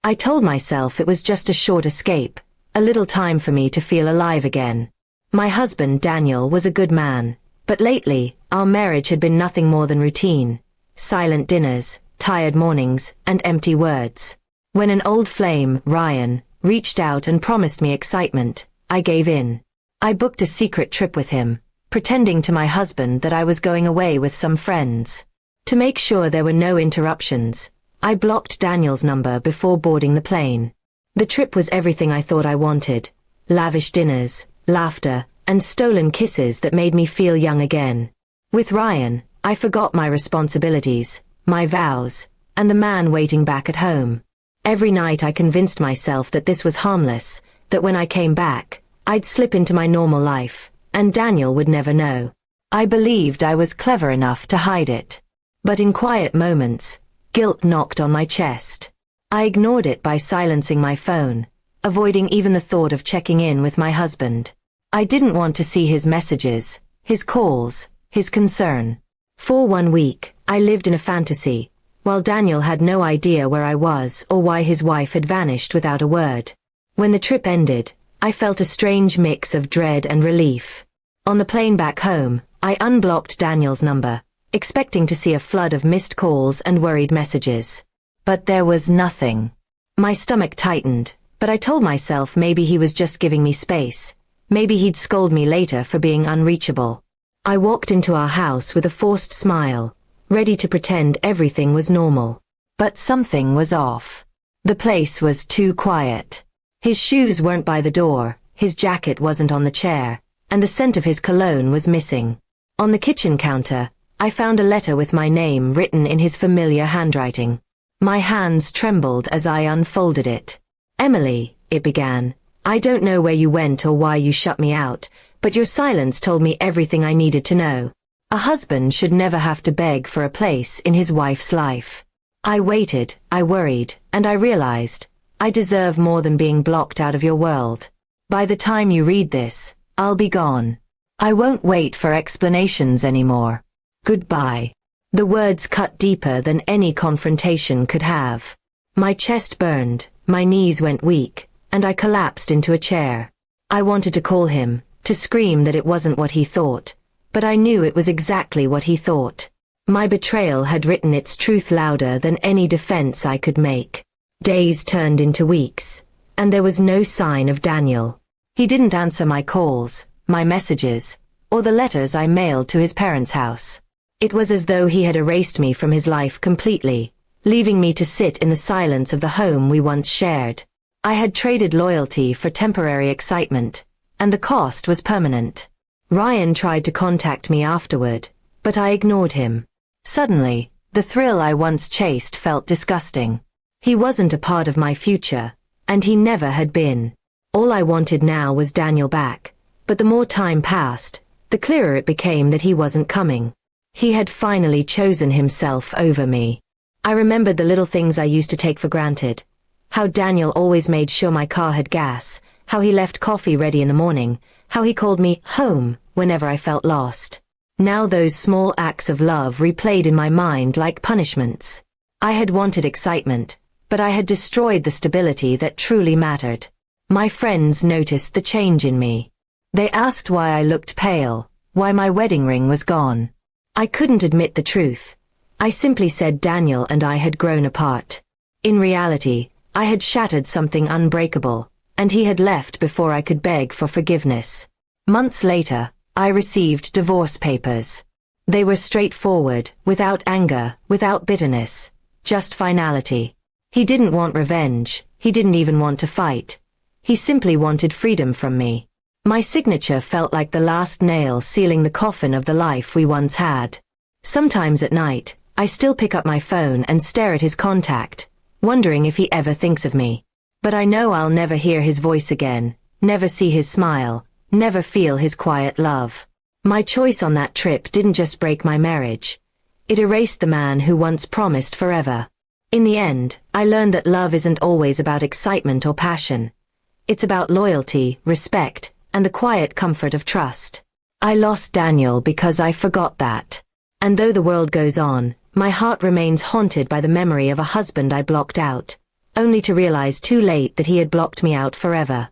I told myself it was just a short escape, a little time for me to feel alive again. My husband, Daniel, was a good man, but lately, our marriage had been nothing more than routine. Silent dinners, tired mornings, and empty words. When an old flame, Ryan, reached out and promised me excitement, I gave in. I booked a secret trip with him, pretending to my husband that I was going away with some friends. To make sure there were no interruptions, I blocked Daniel's number before boarding the plane. The trip was everything I thought I wanted. Lavish dinners, laughter, and stolen kisses that made me feel young again. With Ryan, I forgot my responsibilities, my vows, and the man waiting back at home. Every night I convinced myself that this was harmless, that when I came back, I'd slip into my normal life, and Daniel would never know. I believed I was clever enough to hide it. But in quiet moments, guilt knocked on my chest. I ignored it by silencing my phone, avoiding even the thought of checking in with my husband. I didn't want to see his messages, his calls, his concern. For 1 week, I lived in a fantasy, while Daniel had no idea where I was or why his wife had vanished without a word. When the trip ended, I felt a strange mix of dread and relief. On the plane back home, I unblocked Daniel's number, expecting to see a flood of missed calls and worried messages. But there was nothing. My stomach tightened, but I told myself maybe he was just giving me space. Maybe he'd scold me later for being unreachable. I walked into our house with a forced smile, ready to pretend everything was normal. But something was off. The place was too quiet. His shoes weren't by the door, his jacket wasn't on the chair, and the scent of his cologne was missing. On the kitchen counter, I found a letter with my name written in his familiar handwriting. My hands trembled as I unfolded it. "Emily," it began, "I don't know where you went or why you shut me out, but your silence told me everything I needed to know. A husband should never have to beg for a place in his wife's life." I waited, I worried, and I realized, I deserve more than being blocked out of your world. By the time you read this, I'll be gone. I won't wait for explanations anymore. Goodbye. The words cut deeper than any confrontation could have. My chest burned, my knees went weak, and I collapsed into a chair. I wanted to call him, to scream that it wasn't what he thought, but I knew it was exactly what he thought. My betrayal had written its truth louder than any defense I could make. Days turned into weeks, and there was no sign of Daniel. He didn't answer my calls, my messages, or the letters I mailed to his parents' house. It was as though he had erased me from his life completely, leaving me to sit in the silence of the home we once shared. I had traded loyalty for temporary excitement, and the cost was permanent. Ryan tried to contact me afterward, but I ignored him. Suddenly, the thrill I once chased felt disgusting. He wasn't a part of my future, and he never had been. All I wanted now was Daniel back, but the more time passed, the clearer it became that he wasn't coming. He had finally chosen himself over me. I remembered the little things I used to take for granted. How Daniel always made sure my car had gas, how he left coffee ready in the morning, how he called me home whenever I felt lost. Now those small acts of love replayed in my mind like punishments. I had wanted excitement, but I had destroyed the stability that truly mattered. My friends noticed the change in me. They asked why I looked pale, why my wedding ring was gone. I couldn't admit the truth. I simply said Daniel and I had grown apart. In reality, I had shattered something unbreakable, and he had left before I could beg for forgiveness. Months later, I received divorce papers. They were straightforward, without anger, without bitterness, just finality. He didn't want revenge, he didn't even want to fight. He simply wanted freedom from me. My signature felt like the last nail sealing the coffin of the life we once had. Sometimes at night, I still pick up my phone and stare at his contact, wondering if he ever thinks of me. But I know I'll never hear his voice again, never see his smile, never feel his quiet love. My choice on that trip didn't just break my marriage. It erased the man who once promised forever. In the end, I learned that love isn't always about excitement or passion. It's about loyalty, respect, and the quiet comfort of trust. I lost Daniel because I forgot that. And though the world goes on, my heart remains haunted by the memory of a husband I blocked out, only to realize too late that he had blocked me out forever.